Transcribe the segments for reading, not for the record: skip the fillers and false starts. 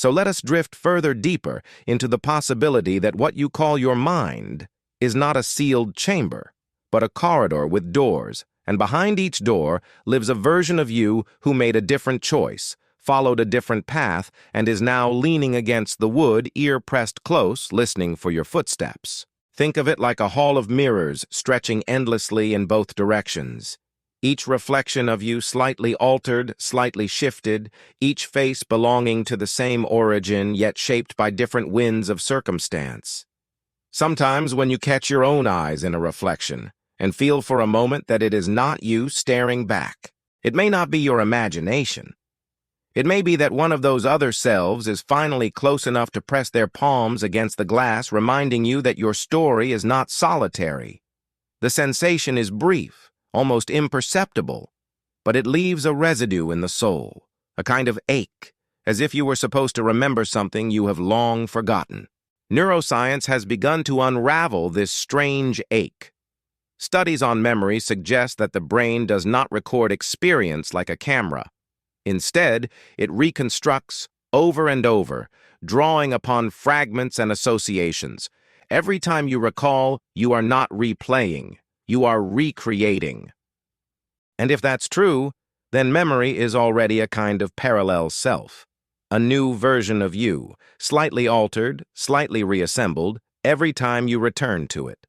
So let us drift further deeper into the possibility that what you call your mind is not a sealed chamber, but a corridor with doors, and behind each door lives a version of you who made a different choice, followed a different path, and is now leaning against the wood, ear pressed close, listening for your footsteps. Think of it like a hall of mirrors stretching endlessly in both directions. Each reflection of you slightly altered, slightly shifted, each face belonging to the same origin, yet shaped by different winds of circumstance. Sometimes when you catch your own eyes in a reflection, and feel for a moment that it is not you staring back, it may not be your imagination. It may be that one of those other selves is finally close enough to press their palms against the glass, reminding you that your story is not solitary. The sensation is brief, almost imperceptible, but it leaves a residue in the soul, a kind of ache, as if you were supposed to remember something you have long forgotten. Neuroscience has begun to unravel this strange ache. Studies on memory suggest that the brain does not record experience like a camera. Instead, it reconstructs over and over, drawing upon fragments and associations. Every time you recall, you are not replaying, you are recreating. And if that's true, then memory is already a kind of parallel self, a new version of you, slightly altered, slightly reassembled, every time you return to it.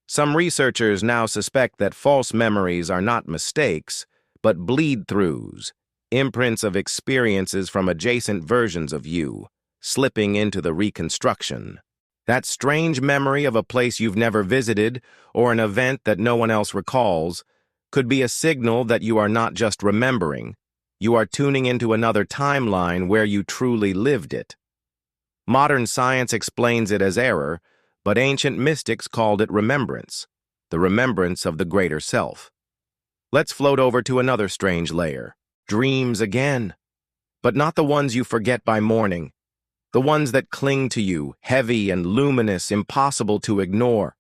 Some researchers now suspect that false memories are not mistakes, but bleed-throughs, imprints of experiences from adjacent versions of you, slipping into the reconstruction. That strange memory of a place you've never visited or an event that no one else recalls could be a signal that you are not just remembering, you are tuning into another timeline where you truly lived it. Modern science explains it as error, but ancient mystics called it remembrance, the remembrance of the greater self. Let's float over to another strange layer. Dreams again, but not the ones you forget by morning, the ones that cling to you, heavy and luminous, impossible to ignore.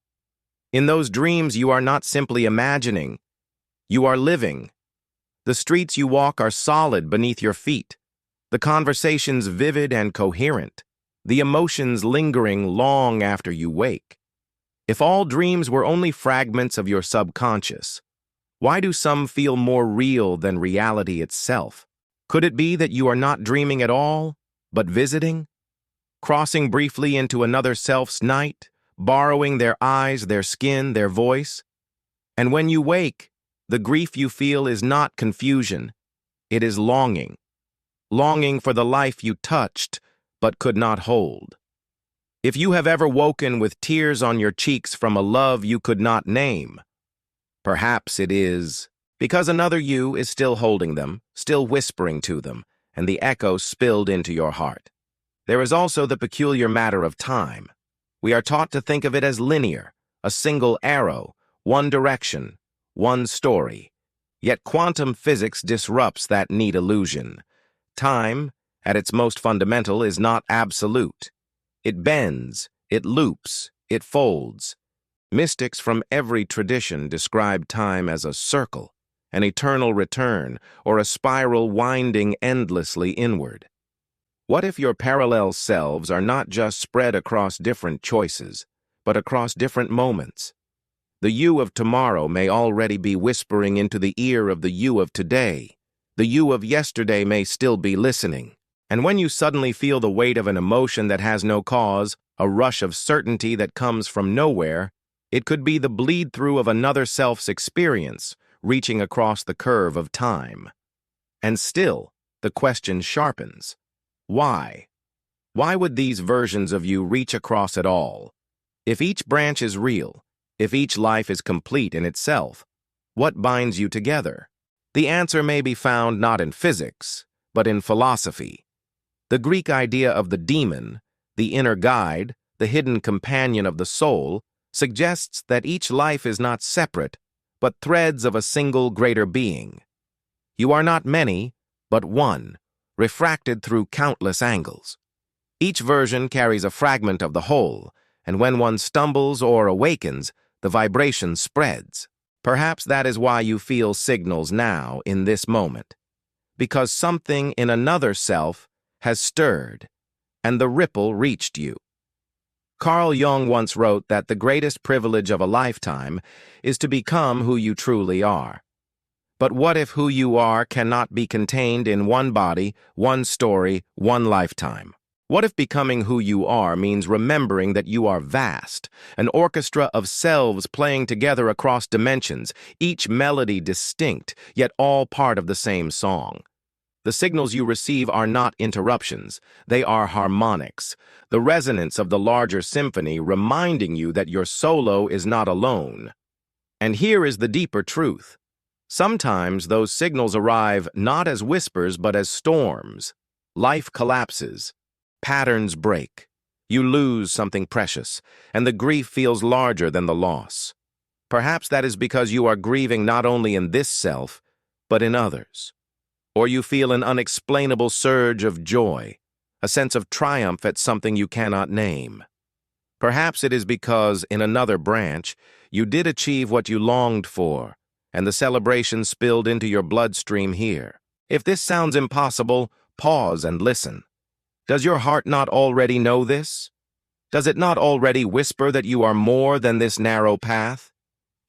In those dreams, you are not simply imagining, you are living. The streets you walk are solid beneath your feet, the conversations vivid and coherent, the emotions lingering long after you wake. If all dreams were only fragments of your subconscious, why do some feel more real than reality itself? Could it be that you are not dreaming at all, but visiting? Crossing briefly into another self's night, borrowing their eyes, their skin, their voice? And when you wake, the grief you feel is not confusion. It is longing. Longing for the life you touched, but could not hold. If you have ever woken with tears on your cheeks from a love you could not name, perhaps it is because another you is still holding them, still whispering to them, and the echo spilled into your heart. There is also the peculiar matter of time. We are taught to think of it as linear, a single arrow, one direction, one story. Yet quantum physics disrupts that neat illusion. Time, at its most fundamental, is not absolute. It bends, it loops, it folds. Mystics from every tradition describe time as a circle, an eternal return, or a spiral winding endlessly inward. What if your parallel selves are not just spread across different choices, but across different moments? The you of tomorrow may already be whispering into the ear of the you of today. The you of yesterday may still be listening. And when you suddenly feel the weight of an emotion that has no cause, a rush of certainty that comes from nowhere, it could be the bleed-through of another self's experience, reaching across the curve of time. And still, the question sharpens. Why? Why would these versions of you reach across at all? If each branch is real, if each life is complete in itself, what binds you together? The answer may be found not in physics, but in philosophy. The Greek idea of the demon, the inner guide, the hidden companion of the soul, suggests that each life is not separate, but threads of a single greater being. You are not many, but one, refracted through countless angles. Each version carries a fragment of the whole, and when one stumbles or awakens, the vibration spreads. Perhaps that is why you feel signals now, in this moment. Because something in another self has stirred, and the ripple reached you. Carl Jung once wrote that the greatest privilege of a lifetime is to become who you truly are. But what if who you are cannot be contained in one body, one story, one lifetime? What if becoming who you are means remembering that you are vast, an orchestra of selves playing together across dimensions, each melody distinct, yet all part of the same song? The signals you receive are not interruptions, they are harmonics, the resonance of the larger symphony reminding you that your solo is not alone. And here is the deeper truth. Sometimes those signals arrive not as whispers but as storms. Life collapses, patterns break, you lose something precious, and the grief feels larger than the loss. Perhaps that is because you are grieving not only in this self, but in others. Or you feel an unexplainable surge of joy, a sense of triumph at something you cannot name. Perhaps it is because, in another branch, you did achieve what you longed for, and the celebration spilled into your bloodstream here. If this sounds impossible, pause and listen. Does your heart not already know this? Does it not already whisper that you are more than this narrow path?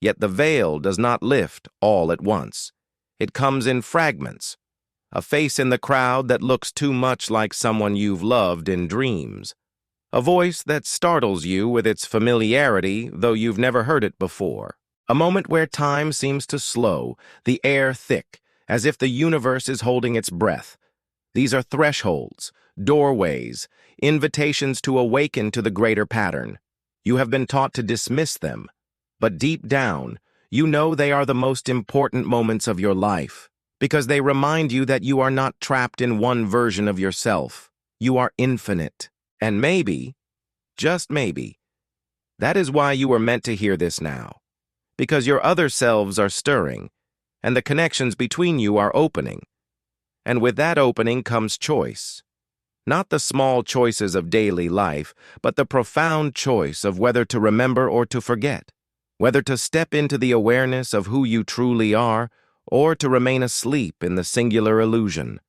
Yet the veil does not lift all at once. It comes in fragments. A face in the crowd that looks too much like someone you've loved in dreams. A voice that startles you with its familiarity, though you've never heard it before. A moment where time seems to slow, the air thick, as if the universe is holding its breath. These are thresholds, doorways, invitations to awaken to the greater pattern. You have been taught to dismiss them, but deep down, you know they are the most important moments of your life. Because they remind you that you are not trapped in one version of yourself. You are infinite. And maybe, just maybe, that is why you were meant to hear this now. Because your other selves are stirring, and the connections between you are opening. And with that opening comes choice. Not the small choices of daily life, but the profound choice of whether to remember or to forget. Whether to step into the awareness of who you truly are, or to remain asleep in the singular illusion.